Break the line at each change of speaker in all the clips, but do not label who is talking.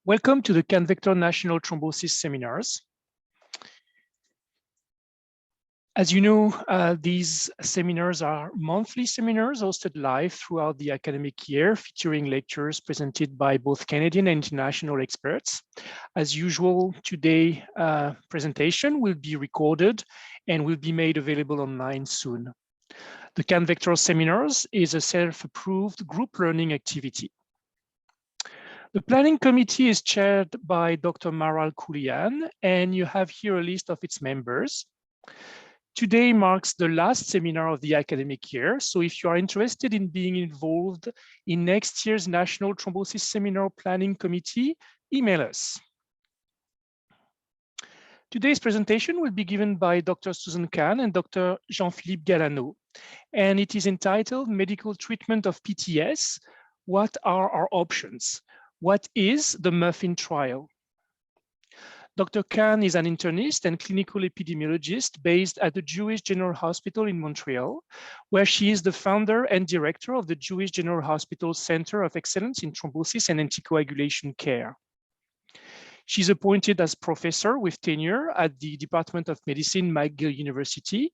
Welcome to the CanVector National Thrombosis Seminars. As you know, these seminars are monthly seminars hosted live throughout the academic year, featuring lectures presented by both Canadian and international experts. As usual, today's presentation will be recorded and will be made available online soon. The CanVector Seminars is a self-approved group learning activity. The planning committee is chaired by Dr. Maral Koulian, and you have here a list of its members. Today marks the last seminar of the academic year, so if you are interested in being involved in next year's National Thrombosis Seminar Planning Committee, email us. Today's presentation will be given by Dr. Susan Kahn and Dr. Jean-Philippe Galano, and it is entitled Medical Treatment of PTS, What are our options? What is the MUFFIN trial? Dr. Kahn is an internist and clinical epidemiologist based at the Jewish General Hospital in Montreal, where she is the founder and director of the Jewish General Hospital Center of Excellence in Thrombosis and Anticoagulation Care. She's appointed as professor with tenure at the Department of Medicine, McGill University,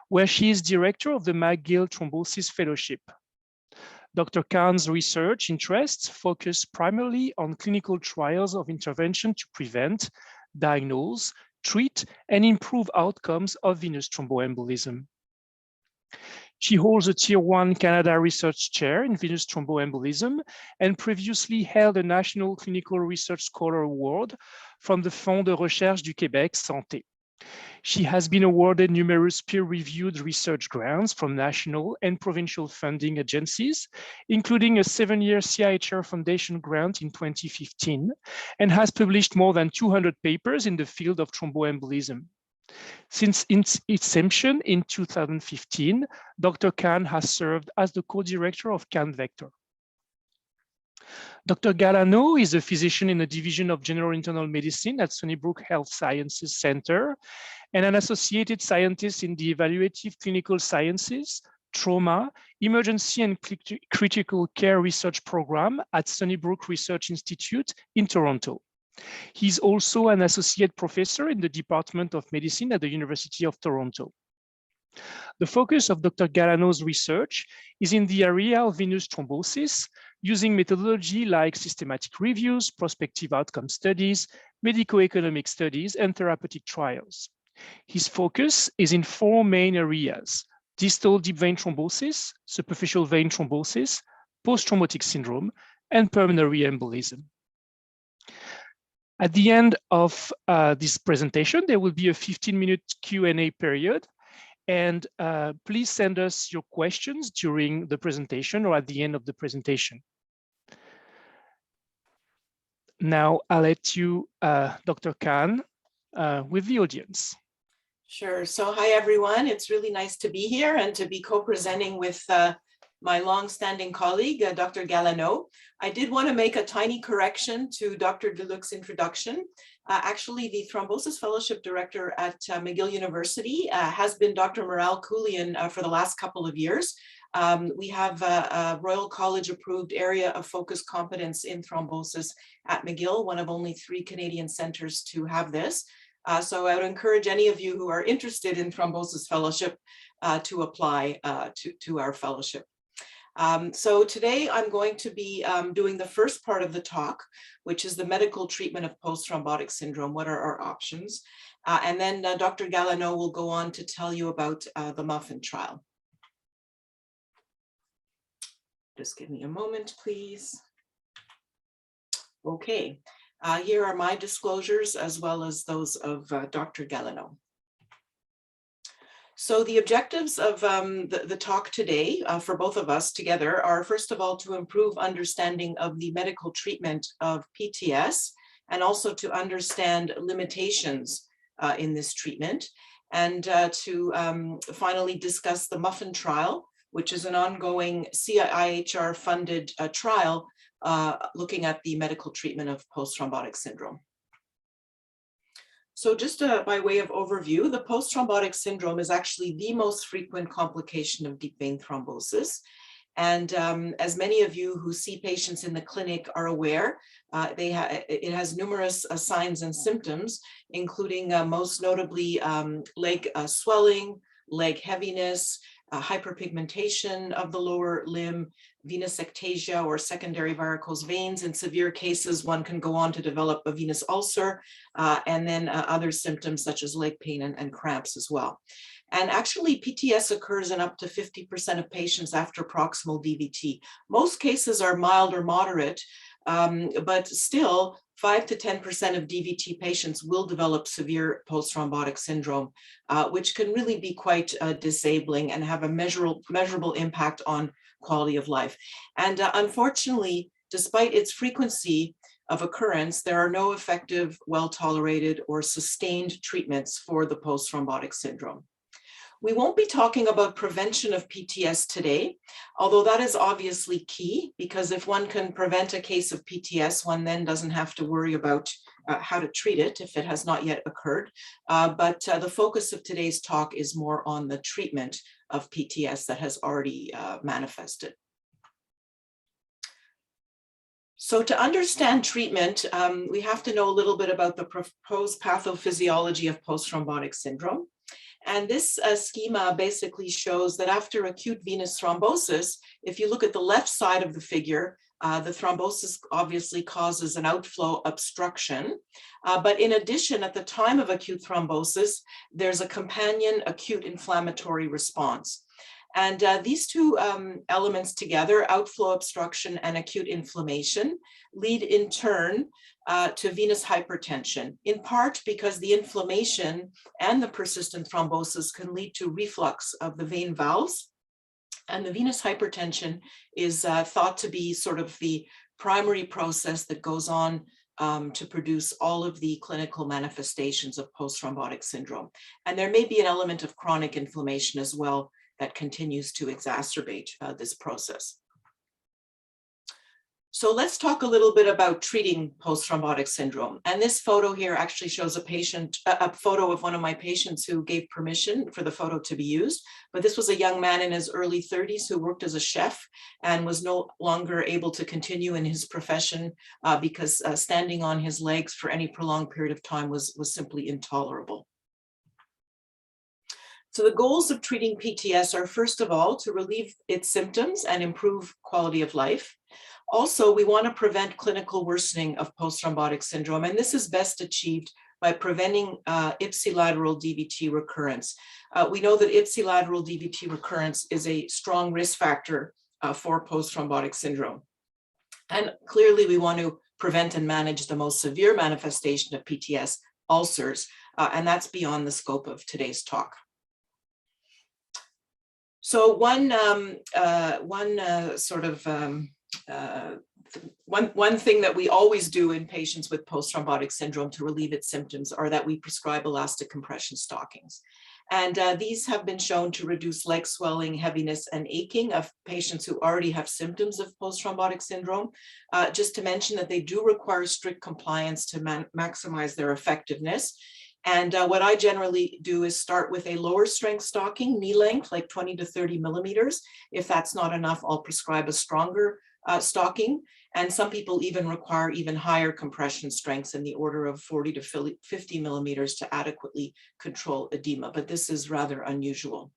where she is director of the McGill Thrombosis Fellowship. Dr. Kahn's research interests focus primarily on clinical trials of intervention to prevent, diagnose, treat, and improve outcomes of venous thromboembolism. She holds a Tier 1 Canada Research Chair in venous thromboembolism and previously held a National Clinical Research Scholar Award from the Fonds de Recherche du Québec Santé. She has been awarded numerous peer-reviewed research grants from national and provincial funding agencies, including a 7-year CIHR Foundation grant in 2015, and has published more than 200 papers in the field of thromboembolism. Since its inception in 2015, Dr. Kahn has served as the co-director of CanVector. Dr. Galano is a physician in the Division of General Internal Medicine at Sunnybrook Health Sciences Center and an associated scientist in the Evaluative Clinical Sciences, Trauma, Emergency and Critical Care Research Program at Sunnybrook Research Institute in Toronto. He's also an associate professor in the Department of Medicine at the University of Toronto. The focus of Dr. Galano's research is in the area of venous thrombosis, using methodology like systematic reviews, prospective outcome studies, medico-economic studies, and therapeutic trials. His focus is in 4 main areas: distal deep vein thrombosis, superficial vein thrombosis, post-thrombotic syndrome, and pulmonary embolism. At the end of this presentation, there will be a 15-minute Q&A period. And please send us your questions during the presentation or at the end of the presentation. Now I'll let you, Dr. Kahn, with the audience.
Sure. So hi, everyone. It's really nice to be here and to be co-presenting with my long-standing colleague, Dr. Galano. I did want to make a tiny correction to Dr. Deluc's introduction. Actually, the Thrombosis Fellowship Director at McGill University has been Dr. Maral Koulian for the last couple of years. We have a Royal College approved area of focus competence in thrombosis at McGill, one of only 3 Canadian centers to have this. So I would encourage any of you who are interested in Thrombosis Fellowship to apply to our fellowship. So today I'm going to be doing the first part of the talk, which is the medical treatment of post-thrombotic syndrome. What are our options? And then Dr. Galano will go on to tell you about the MUFFIN trial. Just give me a moment, please. Okay, here are my disclosures as well as those of Dr. Galano. So the objectives of the talk today for both of us together are, first of all, to improve understanding of the medical treatment of PTS and also to understand limitations in this treatment, and to finally discuss the MUFFIN trial, which is an ongoing CIHR funded trial looking at the medical treatment of post-thrombotic syndrome. So just by way of overview, the post-thrombotic syndrome is actually the most frequent complication of deep vein thrombosis. And as many of you who see patients in the clinic are aware, it has numerous signs and symptoms, including most notably leg swelling, leg heaviness, hyperpigmentation of the lower limb, venous ectasia or secondary varicose veins. In severe cases, one can go on to develop a venous ulcer, and then other symptoms such as leg pain and cramps as well. And actually, PTS occurs in up to 50% of patients after proximal DVT. Most cases are mild or moderate, but still 5 to 10% of DVT patients will develop severe post-thrombotic syndrome, which can really be quite disabling and have a measurable impact on quality of life. And unfortunately, despite its frequency of occurrence, there are no effective, well-tolerated, or sustained treatments for the post-thrombotic syndrome. We won't be talking about prevention of PTS today, although that is obviously key, because if one can prevent a case of PTS, one then doesn't have to worry about how to treat it if it has not yet occurred. But the focus of today's talk is more on the treatment of PTS that has already manifested. So to understand treatment, we have to know a little bit about the proposed pathophysiology of post-thrombotic syndrome. And this schema basically shows that after acute venous thrombosis, if you look at the left side of the figure, the thrombosis obviously causes an outflow obstruction. But in addition, at the time of acute thrombosis, there's a companion acute inflammatory response. And these two elements together, outflow obstruction and acute inflammation, lead in turn to venous hypertension, in part because the inflammation and the persistent thrombosis can lead to reflux of the vein valves. And the venous hypertension is thought to be sort of the primary process that goes on to produce all of the clinical manifestations of post-thrombotic syndrome. And there may be an element of chronic inflammation as well that continues to exacerbate this process. So let's talk a little bit about treating post-thrombotic syndrome. And this photo here actually shows a photo of one of my patients who gave permission for the photo to be used. But this was a young man in his early 30s who worked as a chef and was no longer able to continue in his profession because standing on his legs for any prolonged period of time was simply intolerable. So the goals of treating PTS are, first of all, to relieve its symptoms and improve quality of life. Also, we want to prevent clinical worsening of post-thrombotic syndrome, and this is best achieved by preventing ipsilateral DVT recurrence. We know that ipsilateral DVT recurrence is a strong risk factor for post-thrombotic syndrome. And clearly, we want to prevent and manage the most severe manifestation of PTS, ulcers, and that's beyond the scope of today's talk. So one thing that we always do in patients with post-thrombotic syndrome to relieve its symptoms are that we prescribe elastic compression stockings. And these have been shown to reduce leg swelling, heaviness, and aching of patients who already have symptoms of post-thrombotic syndrome. Just to mention that they do require strict compliance to maximize their effectiveness. And what I generally do is start with a lower strength stocking, knee length, like 20 to 30 millimeters. If that's not enough, I'll prescribe a stronger stocking. And some people even require even higher compression strengths in the order of 40 to 50 millimeters to adequately control edema, but this is rather unusual.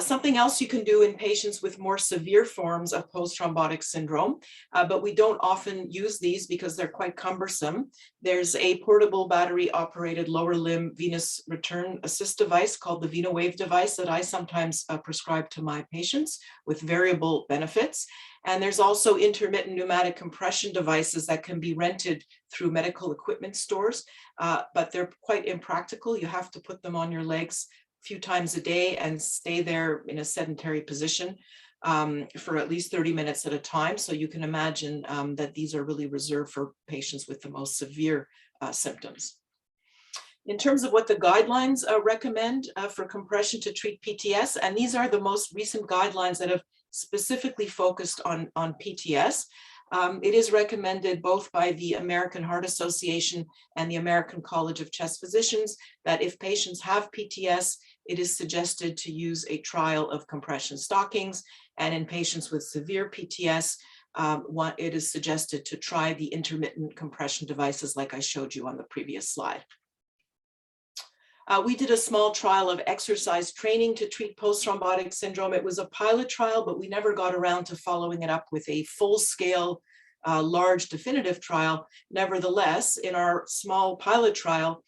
Something else you can do in patients with more severe forms of post-thrombotic syndrome, but we don't often use these because they're quite cumbersome. There's a portable battery-operated lower limb venous return assist device called the VenoWave device that I sometimes prescribe to my patients with variable benefits. And there's also intermittent pneumatic compression devices that can be rented through medical equipment stores, but they're quite impractical. You have to put them on your legs few times a day and stay there in a sedentary position for at least 30 minutes at a time. So you can imagine that these are really reserved for patients with the most severe symptoms. In terms of what the guidelines recommend for compression to treat PTS, and these are the most recent guidelines that have specifically focused on PTS. It is recommended both by the American Heart Association and the American College of Chest Physicians that if patients have PTS, it is suggested to use a trial of compression stockings. And in patients with severe PTS, it is suggested to try the intermittent compression devices like I showed you on the previous slide. We did a small trial of exercise training to treat post-thrombotic syndrome. It was a pilot trial, but we never got around to following it up with a full-scale, large definitive trial. Nevertheless, in our small pilot trial,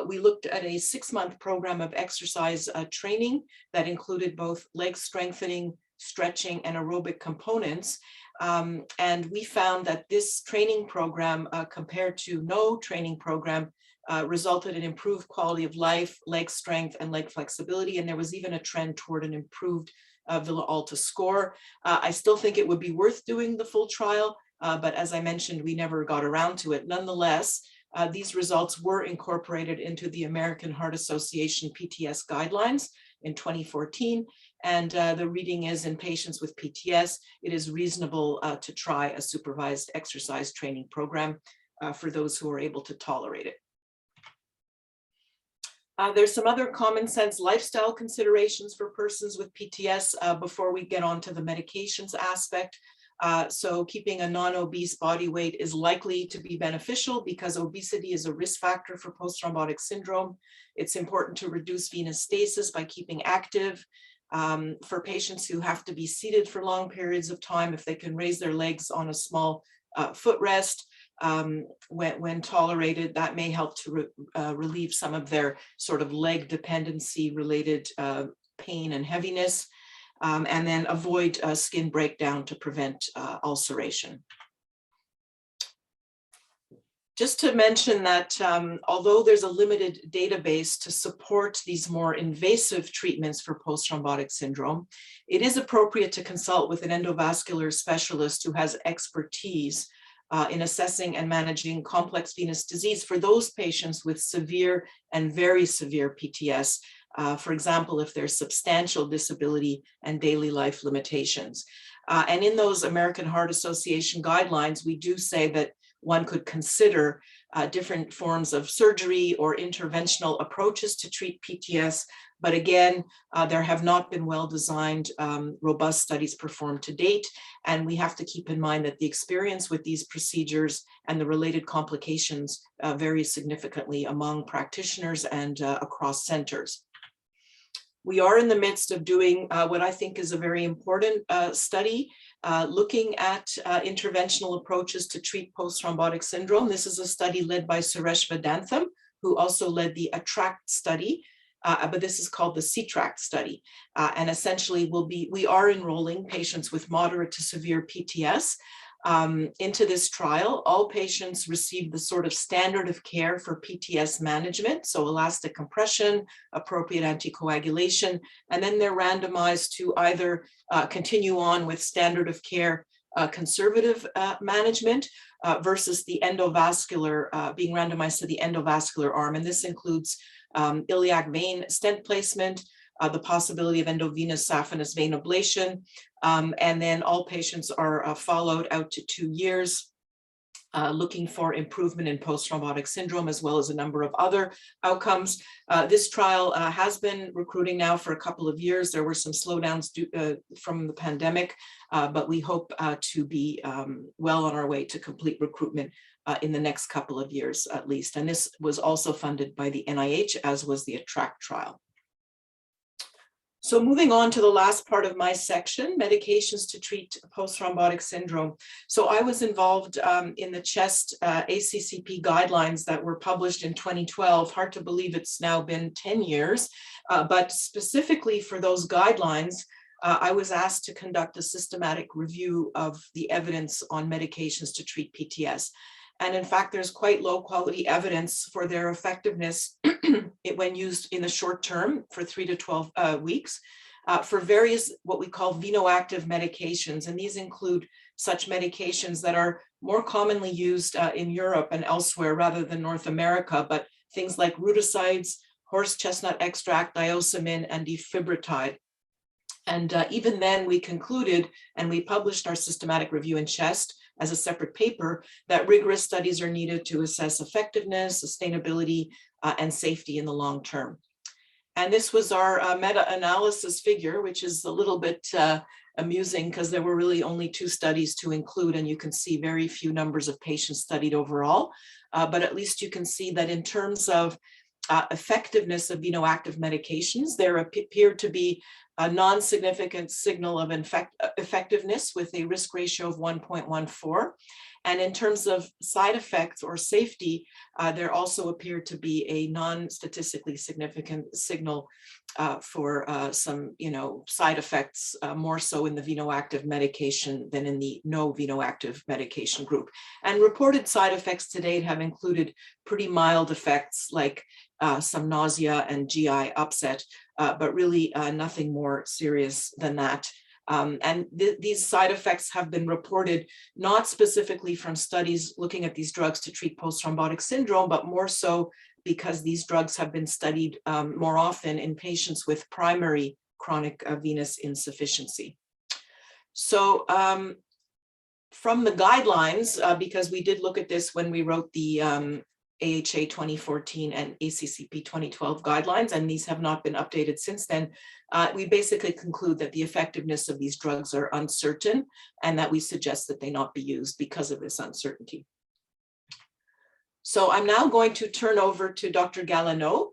we looked at a 6-month program of exercise training that included both leg strengthening, stretching, and aerobic components. And we found that this training program, compared to no training program, resulted in improved quality of life, leg strength, and leg flexibility. And there was even a trend toward an improved Villa Alta score. I still think it would be worth doing the full trial, but as I mentioned, we never got around to it. Nonetheless, these results were incorporated into the American Heart Association PTS guidelines in 2014. And the reading is, in patients with PTS, it is reasonable to try a supervised exercise training program for those who are able to tolerate it. There's some other common sense lifestyle considerations for persons with PTS before we get on to the medications aspect. So keeping a non-obese body weight is likely to be beneficial because obesity is a risk factor for post-thrombotic syndrome. It's important to reduce venous stasis by keeping active. For patients who have to be seated for long periods of time, if they can raise their legs on a small footrest, when tolerated, that may help to relieve some of their sort of leg dependency related pain and heaviness, and then avoid skin breakdown to prevent ulceration. Just to mention that although there's a limited database to support these more invasive treatments for post-thrombotic syndrome, it is appropriate to consult with an endovascular specialist who has expertise in assessing and managing complex venous disease for those patients with severe and very severe PTS, for example, if there's substantial disability and daily life limitations. And in those American Heart Association guidelines, we do say that one could consider different forms of surgery or interventional approaches to treat PTS. But again, there have not been well-designed, robust studies performed to date. And we have to keep in mind that the experience with these procedures and the related complications vary significantly among practitioners and across centers. We are in the midst of doing what I think is a very important study, looking at interventional approaches to treat post-thrombotic syndrome. This is a study led by Suresh Vedantam, who also led the ATTRACT study, but this is called the CTRACT study. And essentially we are enrolling patients with moderate to severe PTS into this trial. All patients receive the sort of standard of care for PTS management, so elastic compression, appropriate anticoagulation, and then they're randomized to either continue on with standard of care conservative management versus the endovascular, being randomized to the endovascular arm. And this includes iliac vein stent placement, the possibility of endovenous saphenous vein ablation, and then all patients are followed out to 2 years, looking for improvement in post-thrombotic syndrome, as well as a number of other outcomes. This trial has been recruiting now for a couple of years. There were some slowdowns from the pandemic, but we hope to be well on our way to complete recruitment in the next couple of years at least. And this was also funded by the NIH, as was the ATTRACT trial. So moving on to the last part of my section, medications to treat post-thrombotic syndrome. So I was involved in the CHEST ACCP guidelines that were published in 2012. Hard to believe it's now been 10 years, but specifically for those guidelines, I was asked to conduct a systematic review of the evidence on medications to treat PTS. And in fact, there's quite low quality evidence for their effectiveness when used in the short term for 3 to 12 weeks for various what we call venoactive medications. And these include such medications that are more commonly used in Europe and elsewhere rather than North America, but things like ruticides, horse chestnut extract, diosmin, and defibrotide. And even then we concluded, and we published our systematic review in CHEST as a separate paper, that rigorous studies are needed to assess effectiveness, sustainability, and safety in the long term. And this was our meta-analysis figure, which is a little bit amusing because there were really only 2 studies to include, and you can see very few numbers of patients studied overall. But at least you can see that in terms of effectiveness of venoactive medications, there appeared to be a non-significant signal of effectiveness with a risk ratio of 1.14. And in terms of side effects or safety, there also appeared to be a non-statistically significant signal for some, side effects, more so in the venoactive medication than in the no venoactive medication group. And reported side effects to date have included pretty mild effects like some nausea and GI upset, but really nothing more serious than that. And these side effects have been reported not specifically from studies looking at these drugs to treat post-thrombotic syndrome, but more so because these drugs have been studied more often in patients with primary chronic venous insufficiency. So from the guidelines, because we did look at this when we wrote the AHA 2014 and ACCP 2012 guidelines, and these have not been updated since then, we basically conclude that the effectiveness of these drugs are uncertain and that we suggest that they not be used because of this uncertainty. So I'm now going to turn over to Dr. Galaneau,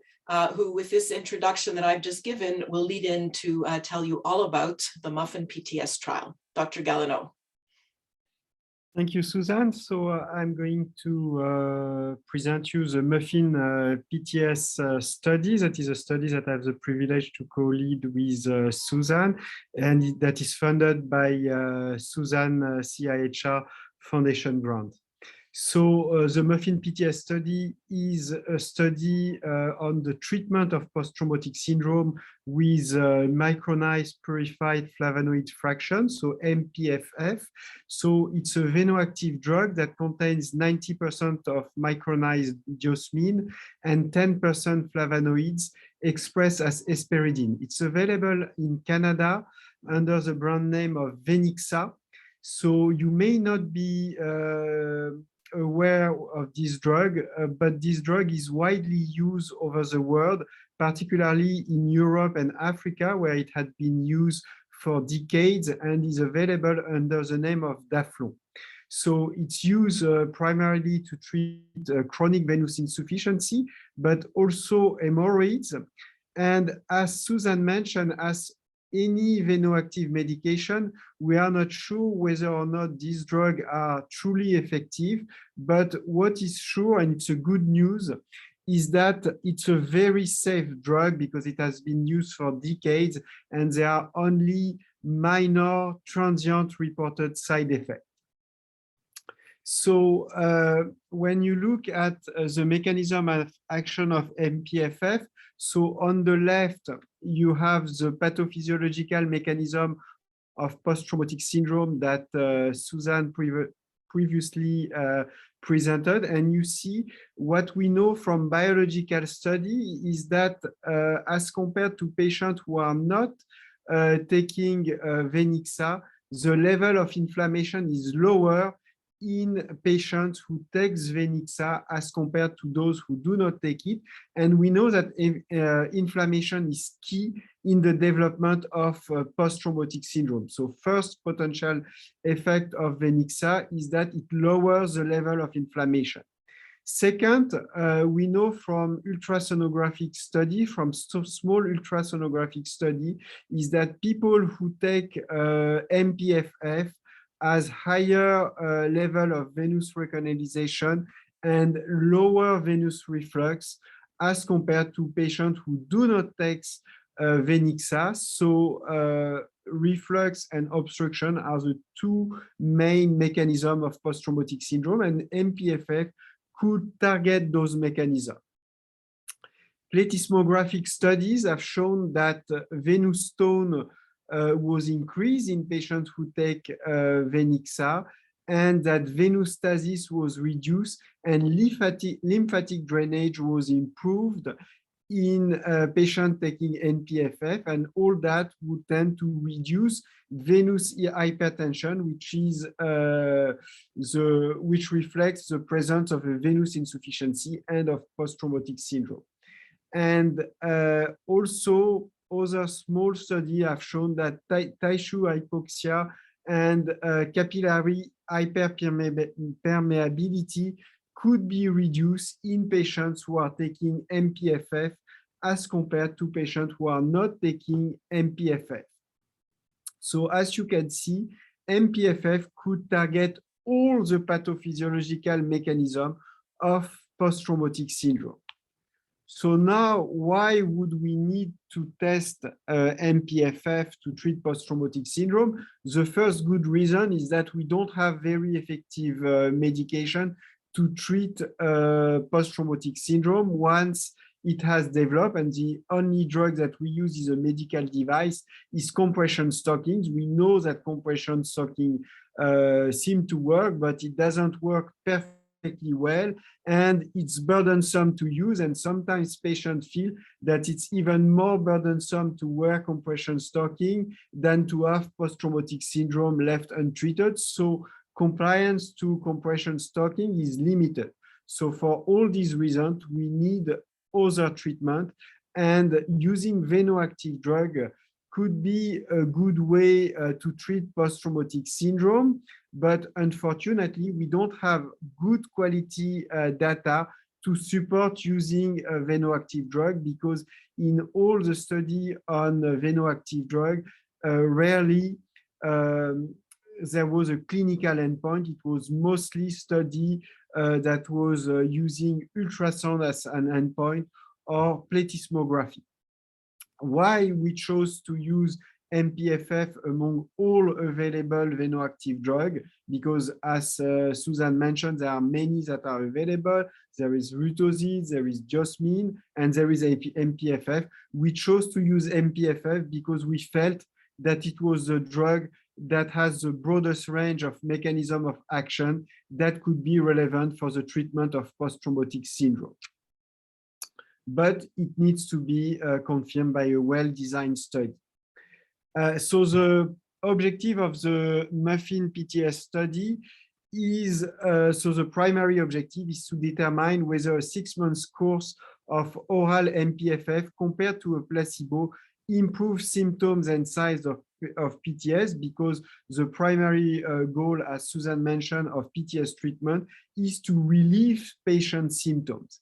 who with this introduction that I've just given will lead in to tell you all about the MUFFIN PTS trial. Dr. Galaneau.
Thank you, Susan. So I'm going to present you the MUFFIN PTS study. That is a study that I have the privilege to co-lead with Susan, and that is funded by Susan CIHR Foundation grant. So the MUFFIN PTS study is a study on the treatment of post-thrombotic syndrome with micronized purified flavonoid fraction, so MPFF. So it's a venoactive drug that contains 90% of micronized diosmin and 10% flavonoids expressed as hesperidin. It's available in Canada under the brand name of Venixa. So you may not be aware of this drug, but this drug is widely used over the world, particularly in Europe and Africa, where it had been used for decades and is available under the name of Daflon. So it's used primarily to treat chronic venous insufficiency, but also hemorrhoids. And as Susan mentioned, as any venoactive medication, we are not sure whether or not these drugs are truly effective, but what is sure, and it's a good news, is that it's a very safe drug because it has been used for decades and there are only minor transient reported side effects. So when you look at the mechanism of action of MPFF, so on the left, you have the pathophysiological mechanism of post-thrombotic syndrome that Susan previously presented. And you see what we know from biological study is that as compared to patients who are not taking Venixa, the level of inflammation is lower in patients who take Venixa as compared to those who do not take it. And we know that inflammation is key in the development of post-thrombotic syndrome. So first potential effect of Venixa is that it lowers the level of inflammation. Second, we know from ultrasonographic study, from small ultrasonographic study, is that people who take MPFF has higher level of venous recanalization and lower venous reflux as compared to patients who do not take Venixa. So reflux and obstruction are the two main mechanisms of post-thrombotic syndrome, and MPFF could target those mechanisms. Plethysmographic studies have shown that venous tone was increased in patients who take Venixa, and that venous stasis was reduced and lymphatic drainage was improved in patients taking NPFF, and all that would tend to reduce venous hypertension, which reflects the presence of a venous insufficiency and of post-thrombotic syndrome. And also other small studies have shown that tissue hypoxia and capillary hyperpermeability could be reduced in patients who are taking MPFF as compared to patients who are not taking MPFF. So as you can see, MPFF could target all the pathophysiological mechanism of post-thrombotic syndrome. So now, why would we need to test MPFF to treat post-thrombotic syndrome? The first good reason is that we don't have very effective medication to treat post-thrombotic syndrome once it has developed, and the only drug that we use is a medical device, is compression stockings. We know that compression stocking seem to work, but it doesn't work perfectly well, and it's burdensome to use, and sometimes patients feel that it's even more burdensome to wear compression stocking than to have post-thrombotic syndrome left untreated. So compliance to compression stocking is limited. So for all these reasons, we need other treatment, and using venoactive drug could be a good way to treat post-thrombotic syndrome, but unfortunately, we don't have good quality data to support using a venoactive drug, because in all the study on venoactive drug, rarely there was a clinical endpoint. It was mostly study that was using ultrasound as an endpoint or plethysmography. Why we chose to use MPFF among all available venoactive drug? Because as Susan mentioned, there are many that are available. There is Rutozid, there is Josmine, and there is MPFF. We chose to use MPFF because we felt that it was a drug that has the broadest range of mechanism of action that could be relevant for the treatment of post-thrombotic syndrome. But it needs to be confirmed by a well-designed study. So the objective of the MUFFIN PTS study is, so the primary objective is to determine whether a 6-month course of oral MPFF compared to a placebo improves symptoms and signs of PTS, because the primary goal, as Susan mentioned, of PTS treatment is to relieve patient symptoms.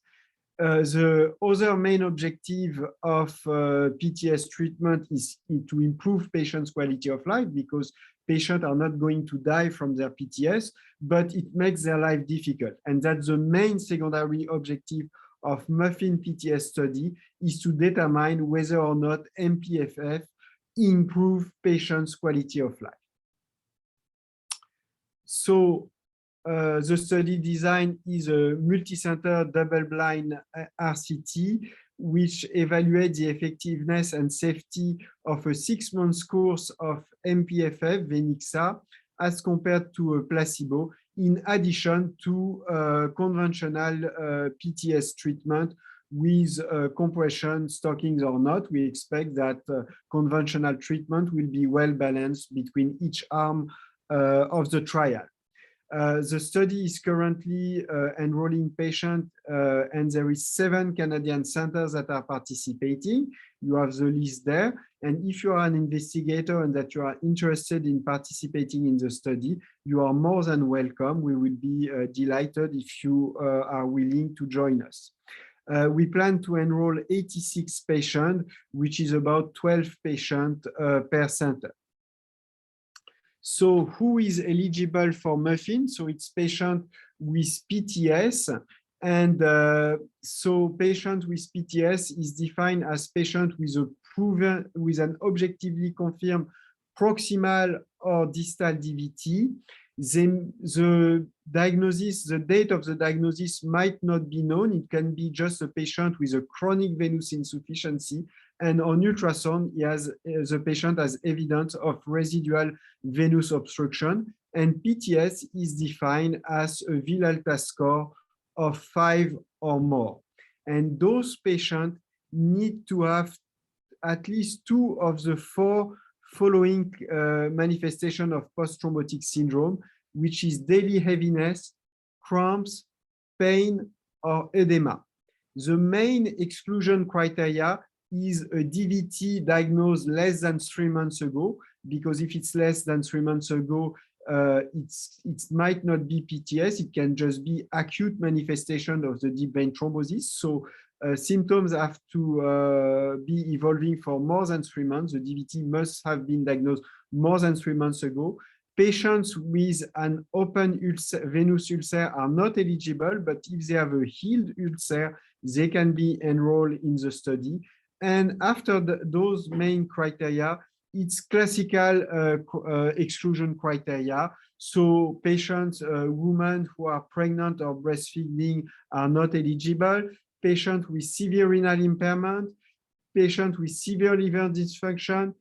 The other main objective of PTS treatment is to improve patients' quality of life, because patients are not going to die from their PTS, but it makes their life difficult. And that's the main secondary objective of MUFFIN PTS study, is to determine whether or not MPFF improve patients' quality of life. So the study design is a multi-center double-blind RCT, which evaluates the effectiveness and safety of a 6-month course of MPFF, Venixa, as compared to a placebo, in addition to conventional PTS treatment with compression stockings or not. We expect that conventional treatment will be well balanced between each arm of the trial. The study is currently enrolling patients, and there is 7 Canadian centers that are participating. You have the list there. And if you are an investigator and that you are interested in participating in the study, you are more than welcome. We will be delighted if you are willing to join us. We plan to enroll 86 patients, which is about 12 patients per center. So who is eligible for MUFFIN? So it's patient with PTS. And so patient with PTS is defined as patient with a proven, with an objectively confirmed proximal or distal DVT. The diagnosis, the date of the diagnosis might not be known. It can be just a patient with a chronic venous insufficiency, and on ultrasound, the patient has evidence of residual venous obstruction, and PTS is defined as a Villalta score of 5 or more. And those patients need to have at least 2 of the 4 following manifestation of post-thrombotic syndrome, which is daily heaviness, cramps, pain, or edema. The main exclusion criteria is a DVT diagnosed less than 3 months ago, because if it's less than 3 months ago, it might not be PTS. It can just be acute manifestation of the deep vein thrombosis. So symptoms have to be evolving for more than 3 months. The DVT must have been diagnosed more than 3 months ago. Patients with an open venous ulcer are not eligible, but if they have a healed ulcer, they can be enrolled in the study. And after those main criteria, it's classical exclusion criteria. So patients, women who are pregnant or breastfeeding are not eligible. Patients with severe renal impairment, patients with severe liver dysfunction,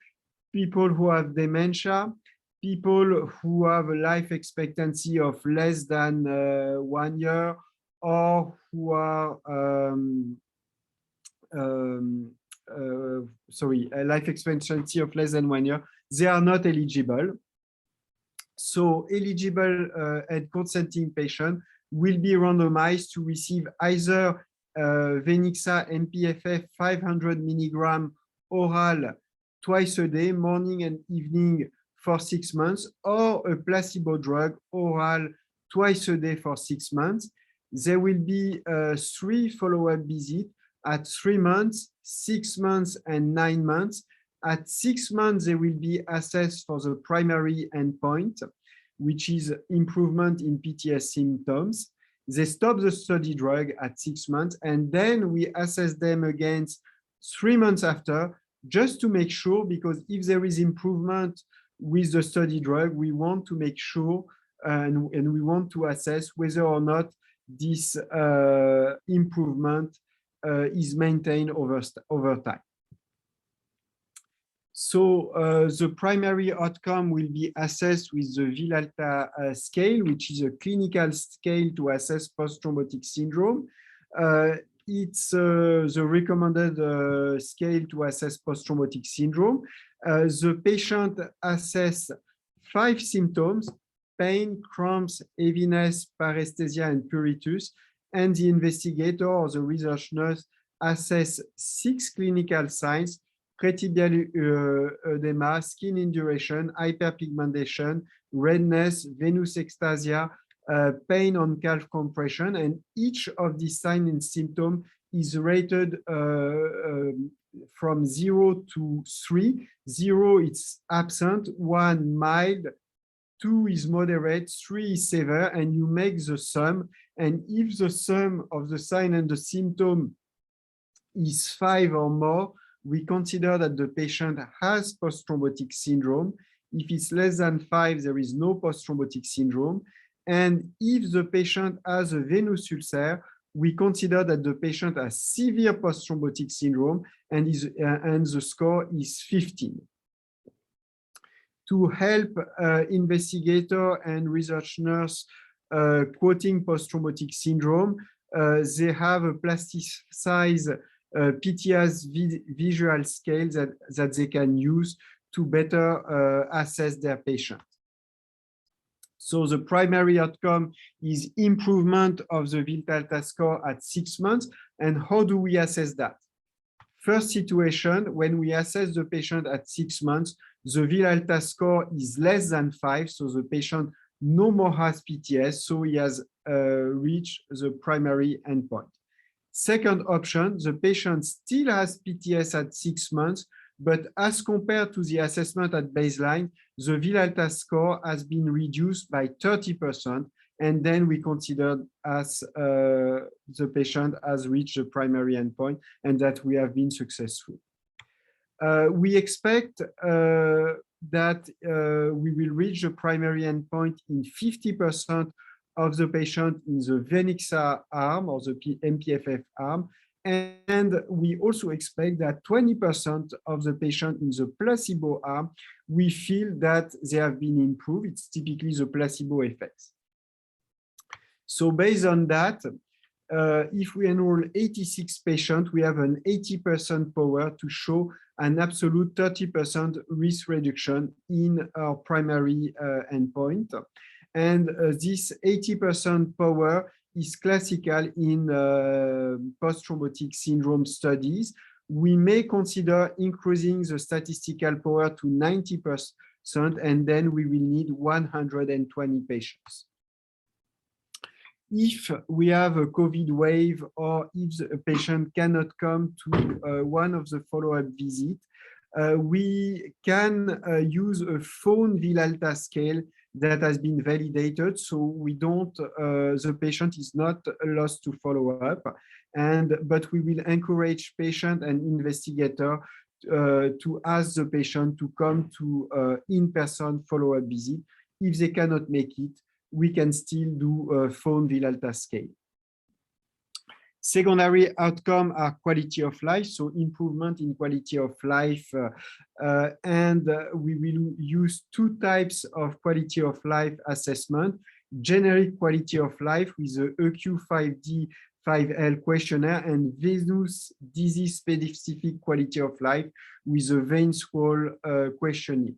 people who have dementia, people who have a life expectancy of less than 1 year, or who are a life expectancy of less than 1 year, they are not eligible. So eligible and consenting patients will be randomized to receive either Venixa MPFF 500 milligram oral twice a day, morning and evening, for 6 months, or a placebo drug oral twice a day for 6 months. There will be 3 follow-up visits at 3 months, 6 months, and 9 months. At 6 months, they will be assessed for the primary endpoint, which is improvement in PTS symptoms. They stop the study drug at 6 months, and then we assess them again 3 months after, just to make sure, because if there is improvement with the study drug, we want to make sure and we want to assess whether or not this improvement is maintained over time. So the primary outcome will be assessed with the Villalta scale, which is a clinical scale to assess post-thrombotic syndrome. It's the recommended scale to assess post-thrombotic syndrome. The patient assess 5 symptoms: pain, cramps, heaviness, paresthesia, and pruritus. And the investigator or the research nurse assess 6 clinical signs: pretibial edema, skin induration, hyperpigmentation, redness, venous ectasia, pain on calf compression. And each of these signs and symptoms is rated from 0 to 3. 0, it's absent, 1, mild, 2 is moderate, 3 is severe, and you make the sum. And if the sum of the sign and the symptom is 5 or more, we consider that the patient has post-thrombotic syndrome. If it's less than 5, there is no post-thrombotic syndrome. And if the patient has a venous ulcer, we consider that the patient has severe post-thrombotic syndrome, and the score is 15. To help investigator and research nurse quoting post-thrombotic syndrome, they have a plasticized PTS visual scale that they can use to better assess their patient. So the primary outcome is improvement of the Villalta score at 6 months. And how do we assess that? First situation, when we assess the patient at 6 months, the Villalta score is less than 5, so the patient no more has PTS, so he has reached the primary endpoint. Second option, the patient still has PTS at 6 months, but as compared to the assessment at baseline, the Villalta score has been reduced by 30%, and then we consider as the patient has reached the primary endpoint and that we have been successful. We expect that we will reach the primary endpoint in 50% of the patient in the Venixa arm or the MPFF arm. And we also expect that 20% of the patient in the placebo arm, we feel that they have been improved. It's typically the placebo effects. So based on that, if we enroll 86 patients, we have an 80% power to show an absolute 30% risk reduction in our primary endpoint. And this 80% power is classical in post-thrombotic syndrome studies. We may consider increasing the statistical power to 90%, and then we will need 120 patients. If we have a COVID wave, or if a patient cannot come to one of the follow-up visits, we can use a phone Villalta scale that has been validated, so we don't, the patient is not lost to follow up, but we will encourage patient and investigator to ask the patient to come to in-person follow-up visit. If they cannot make it, we can still do a phone Villalta scale. Secondary outcome are quality of life, so improvement in quality of life, and we will use two types of quality of life assessment: generic quality of life with the EQ5D-5L questionnaire, and venous disease specific quality of life with the vein scroll questionnaire.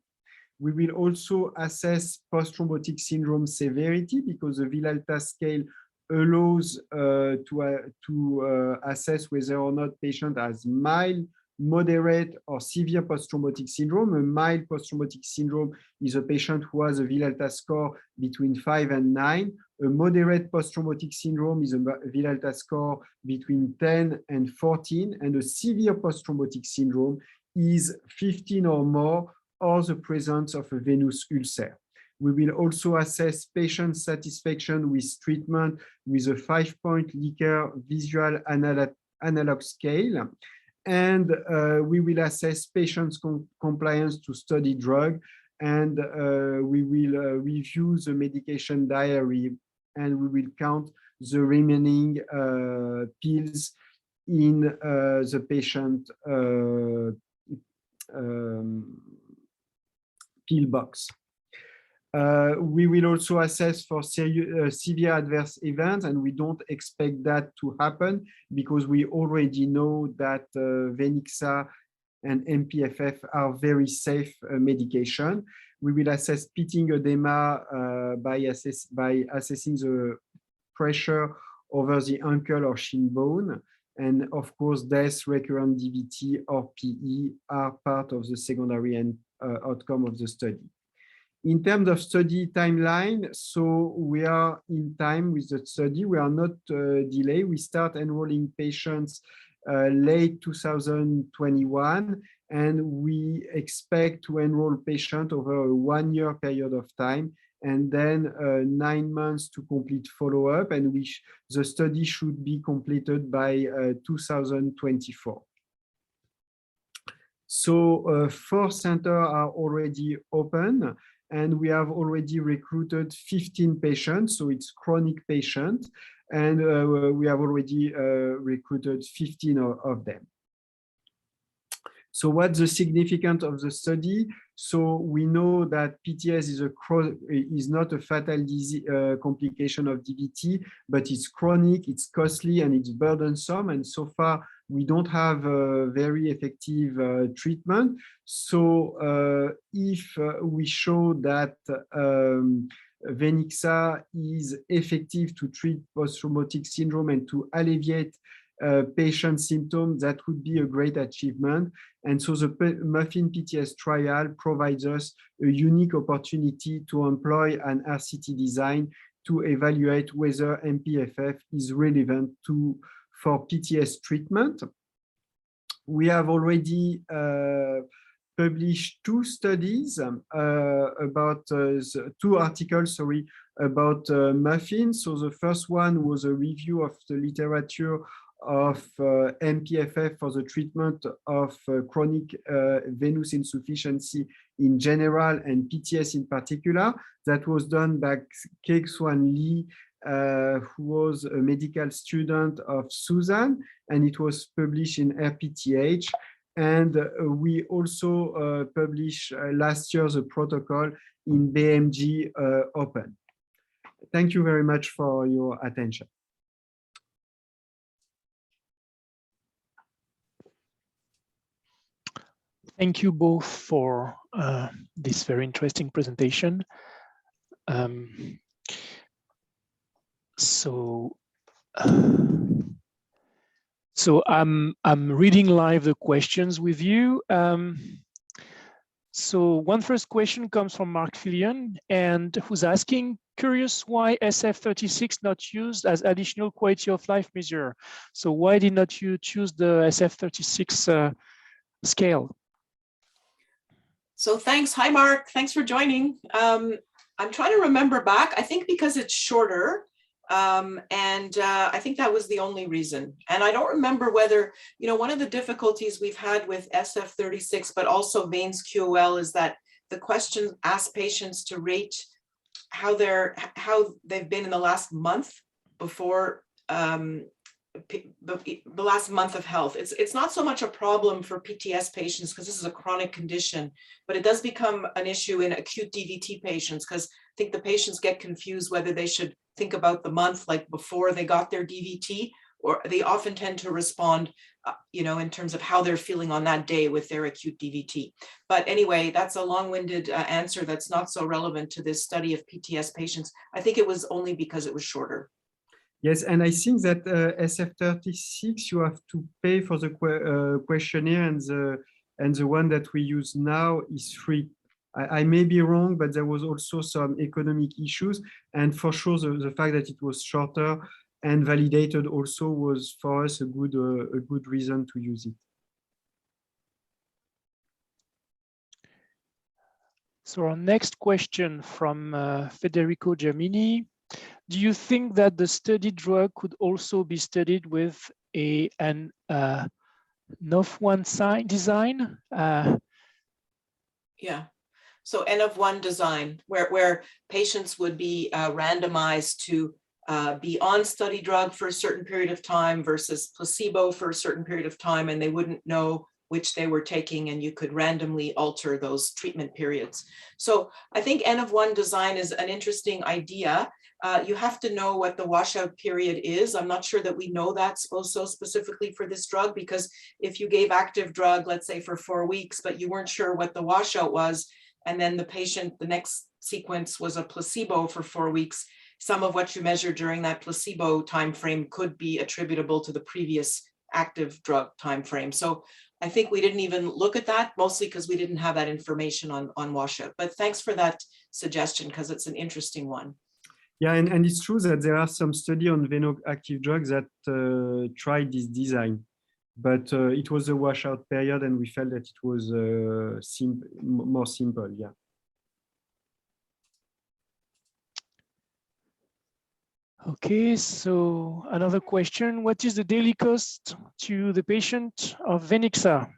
We will also assess post-thrombotic syndrome severity, because the Villalta scale allows to assess whether or not patient has mild, moderate, or severe post-thrombotic syndrome. A mild post-thrombotic syndrome is a patient who has a Villalta score between 5 and 9. A moderate post-thrombotic syndrome is a Villalta score between 10 and 14. And a severe post-thrombotic syndrome is 15 or more, or the presence of a venous ulcer. We will also assess patient satisfaction with treatment with a 5-point Likert visual analog scale. And we will assess patients' compliance to study drug, and we will review the medication diary, and we will count the remaining pills in the patient pill box. We will also assess for severe adverse events, and we don't expect that to happen because we already know that Venixa and MPFF are very safe medication. We will assess pitting edema by assessing the pressure over the ankle or shin bone. And of course, death, recurrent DVT, or PE are part of the secondary and outcome of the study. In terms of study timeline, so we are in time with the study. We are not delayed. We start enrolling patients late 2021, and we expect to enroll patients over a 1-year period of time, and then 9 months to complete follow-up, and the study should be completed by 2024. So 4 centers are already open, and we have already recruited 15 patients, so it's chronic patients, and we have already recruited 15 of them. So what's the significance of the study? So we know that PTS is not a fatal disease, complication of DVT, but it's chronic, it's costly, and it's burdensome. And so far, we don't have a very effective treatment. So if we show that Venixa is effective to treat post-thrombotic syndrome and to alleviate patient symptoms, that would be a great achievement. And so the MUFFIN PTS trial provides us a unique opportunity to employ an RCT design to evaluate whether MPFF is relevant for PTS treatment. We have already published 2 studies about 2 articles, about MUFFIN. So the first one was a review of the literature of MPFF for the treatment of chronic venous insufficiency in general and PTS in particular. That was done by Kek-Swan Lee, who was a medical student of Susan, and it was published in RPTH. And we also published last year the protocol in BMG Open. Thank you very much for your attention.
Thank you both for this very interesting presentation. So So I'm reading live the questions with you. So one first question comes from Mark Fillion, and who's asking, curious why SF36 not used as additional quality of life measure. So why did not you choose the SF36 scale?
So thanks. Hi, Mark. Thanks for joining. I'm trying to remember back. I think because it's shorter. I think that was the only reason. And I don't remember whether, one of the difficulties we've had with SF36, but also Veins QOL, is that the question asks patients to rate how they've been in the last month before the last month of health. It's not so much a problem for PTS patients because this is a chronic condition, but it does become an issue in acute DVT patients because I think the patients get confused whether they should think about the month like before they got their DVT, or they often tend to respond, in terms of how they're feeling on that day with their acute DVT. But anyway, that's a long-winded answer that's not so relevant to this study of PTS patients. I think it was only because it was shorter.
Yes, and I think that SF36, you have to pay for the questionnaire, and the one that we use now is free. I may be wrong, but there was also some economic issues, and for sure the fact that it was shorter and validated also was for us a good reason to use it.
So our next question from Federico Giamini. Do you think that the studied drug could also be studied with an N-of-1 design?
Yeah, so N-of-1 design, where patients would be randomized to be on study drug for a certain period of time versus placebo for a certain period of time, and they wouldn't know which they were taking, and you could randomly alter those treatment periods. So I think N-of-1 design is an interesting idea. You have to know what the washout period is. I'm not sure that we know that so specifically for this drug, because if you gave active drug, let's say for 4 weeks, but you weren't sure what the washout was, and then the patient, the next sequence was a placebo for 4 weeks, some of what you measured during that placebo timeframe could be attributable to the previous active drug timeframe. So I think we didn't even look at that, mostly because we didn't have that information on washout. But thanks for that suggestion, because it's an interesting one.
Yeah, and it's true that there are some studies on veno-active drugs that tried this design, but it was a washout period, and we felt that it was more simple. Yeah.
Okay, so another question: what is the daily cost to the patient of Venixa?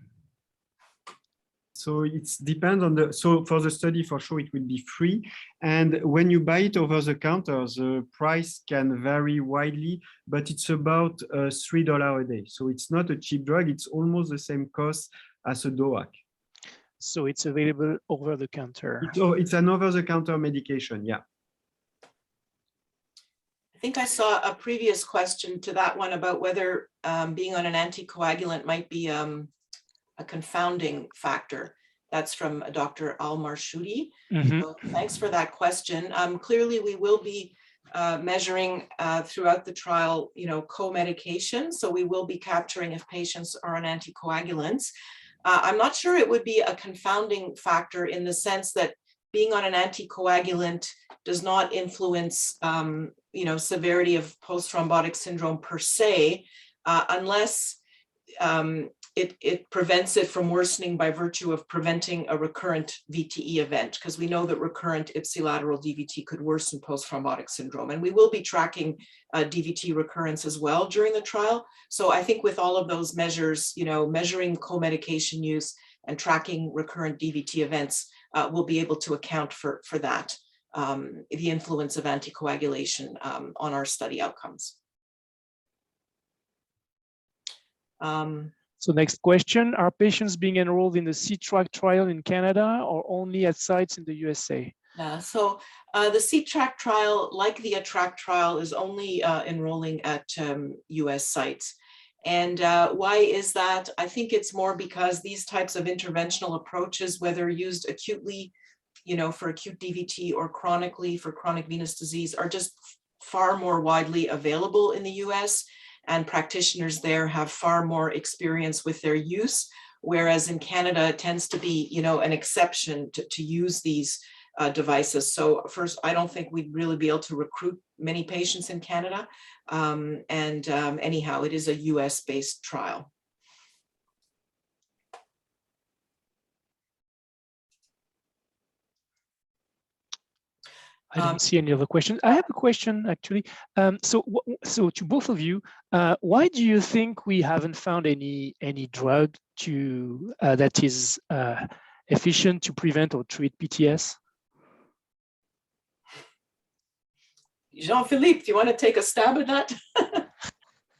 So it depends on so for the study, for sure, it will be free. And when you buy it over the counter, the price can vary widely, but it's about $3 a day. So it's not a cheap drug. It's almost the same cost as a DOAC.
So it's available over the counter.
It's an over-the-counter medication, yeah.
I think I saw a previous question to that one about whether being on an anticoagulant might be a confounding factor. That's from Dr. Al-Marshudi.
Mm-hmm.
So thanks for that question. Clearly, we will be measuring throughout the trial, co-medication. So we will be capturing if patients are on anticoagulants. I'm not sure it would be a confounding factor in the sense that being on an anticoagulant does not influence, severity of post-thrombotic syndrome per se, unless it prevents it from worsening by virtue of preventing a recurrent VTE event, because we know that recurrent ipsilateral DVT could worsen post-thrombotic syndrome. And we will be tracking DVT recurrence as well during the trial. So I think with all of those measures, measuring co-medication use and tracking recurrent DVT events, we'll be able to account for that, the influence of anticoagulation on our study outcomes.
So next question, are patients being enrolled in the C-TRACK trial in Canada or only at sites in the USA?
So the C-TRACK trial, like the ATTRACT trial, is only enrolling at US sites. And why is that? I think it's more because these types of interventional approaches, whether used acutely, for acute DVT or chronically for chronic venous disease, are just far more widely available in the US, and practitioners there have far more experience with their use, whereas in Canada it tends to be, you know, an exception to use these devices. So first, I don't think we'd really be able to recruit many patients in Canada. Anyhow, it is a US-based trial.
I don't see any other questions. I have a question actually. So to both of you, why do you think we haven't found any drug to that is efficient to prevent or treat PTS?
Jean-Philippe, do you want to take a stab at that?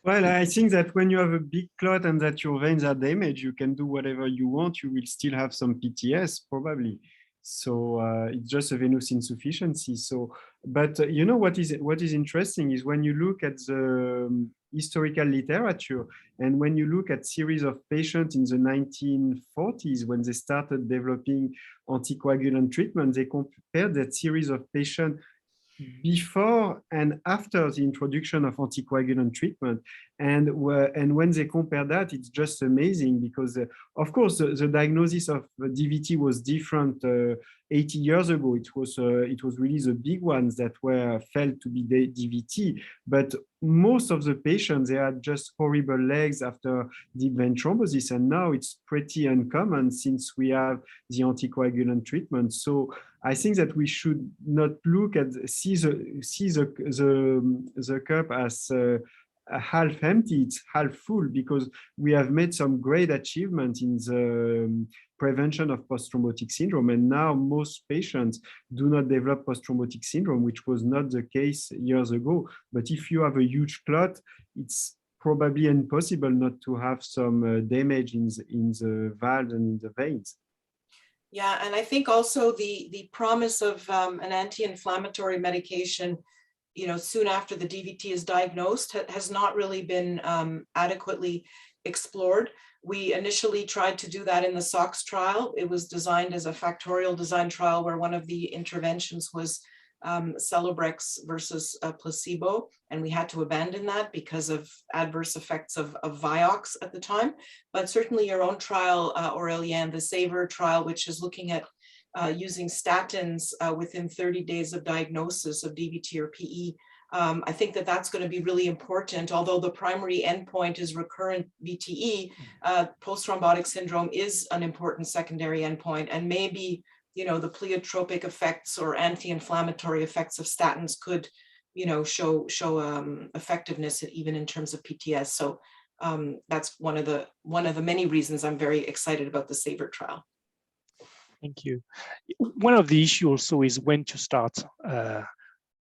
Well, I think that when you have a big clot and that your veins are damaged, you can do whatever you want. You will still have some PTS probably. So it's just a venous insufficiency. So, but you know what is interesting is when you look at the historical literature and when you look at series of patients in the 1940s when they started developing anticoagulant treatment, they compared that series of patients before and after the introduction of anticoagulant treatment. And when they compare that, it's just amazing because, of course, the diagnosis of DVT was different 80 years ago. It was really the big ones that were felt to be DVT. But most of the patients, they had just horrible legs after deep vein thrombosis. And now it's pretty uncommon since we have the anticoagulant treatment. So I think that we should not look at see the cup as half empty, it's half full, because we have made some great achievement in the prevention of post-thrombotic syndrome. And now most patients do not develop post-thrombotic syndrome, which was not the case years ago. But if you have a huge clot, it's probably impossible not to have some damage in the valves and in the veins.
Yeah, and I think also the promise of an anti-inflammatory medication, you know, soon after the DVT is diagnosed has not really been adequately explored. We initially tried to do that in the SOX trial. It was designed as a factorial design trial where one of the interventions was Celebrex versus a placebo, and we had to abandon that because of adverse effects of Vioxx at the time. But certainly your own trial, Aurélien, the SAVOR trial, which is looking at using statins within 30 days of diagnosis of DVT or PE, I think that that's going to be really important. Although the primary endpoint is recurrent VTE, post-thrombotic syndrome is an important secondary endpoint, and maybe, you know, the pleiotropic effects or anti-inflammatory effects of statins could, you know, show effectiveness even in terms of PTS. So that's one of the many reasons I'm very excited about the SAVOR trial.
Thank you. One of the issues also is when to start.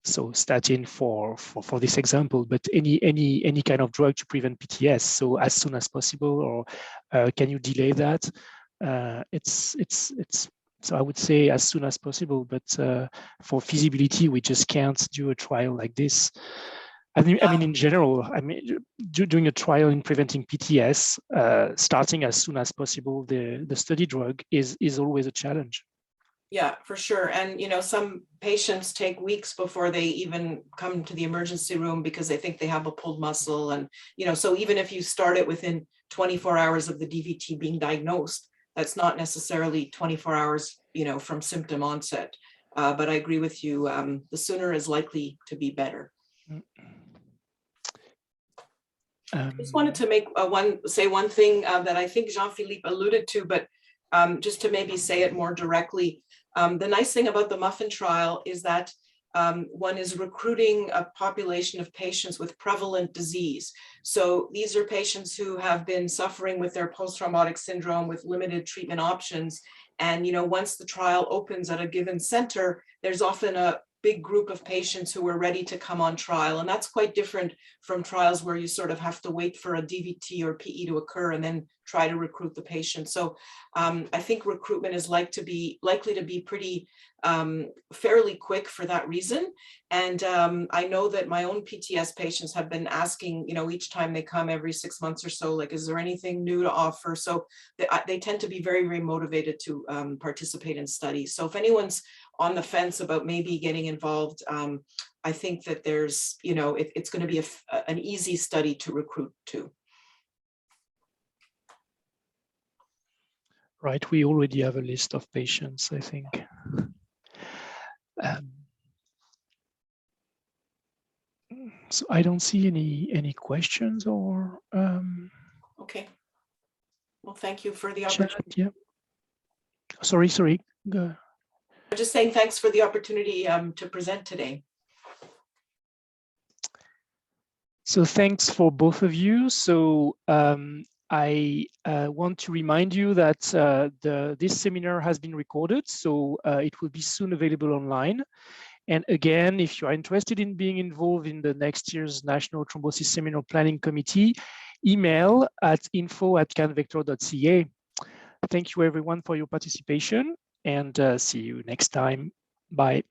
So statin for this example, but any kind of drug to prevent PTS. So as soon as possible, or can you delay that? So I would say as soon as possible, but for feasibility, we just can't do a trial like this. I mean, in general, I mean, doing a trial in preventing PTS, starting as soon as possible, the study drug is always a challenge.
Yeah, for sure. And, you know, some patients take weeks before they even come to the emergency room because they think they have a pulled muscle. And, you know, so even if you start it within 24 hours of the DVT being diagnosed, that's not necessarily 24 hours, you know, from symptom onset. But I agree with you. The sooner is likely to be better. I just wanted to make say one thing that I think Jean-Philippe alluded to, but just to maybe say it more directly. The nice thing about the MUFFIN trial is that one is recruiting a population of patients with prevalent disease. So these are patients who have been suffering with their post-thrombotic syndrome with limited treatment options. And, you know, once the trial opens at a given center, there's often a big group of patients who are ready to come on trial. And that's quite different from trials where you sort of have to wait for a DVT or PE to occur and then try to recruit the patient. So I think recruitment is likely to be pretty fairly quick for that reason. And I know that my own PTS patients have been asking, you know, each time they come every 6 months or so, like, is there anything new to offer? So they tend to be very, very motivated to participate in studies. So if anyone's on the fence about maybe getting involved, I think that there's, you know, it's going to be an easy study to recruit to.
Right, we already have a list of patients, I think. So I don't see any questions or.
Okay. Well, thank you for the
Chat,
opportunity.
yeah. Sorry. Go.
I'm just saying thanks for the opportunity to present today.
So thanks for both of you. So I want to remind you that this seminar has been recorded, so it will be soon available online. And again, if you're interested in being involved in the next year's National Thrombosis Seminar Planning Committee, email at info@canvector.ca. Thank you everyone for your participation, and see you next time. Bye.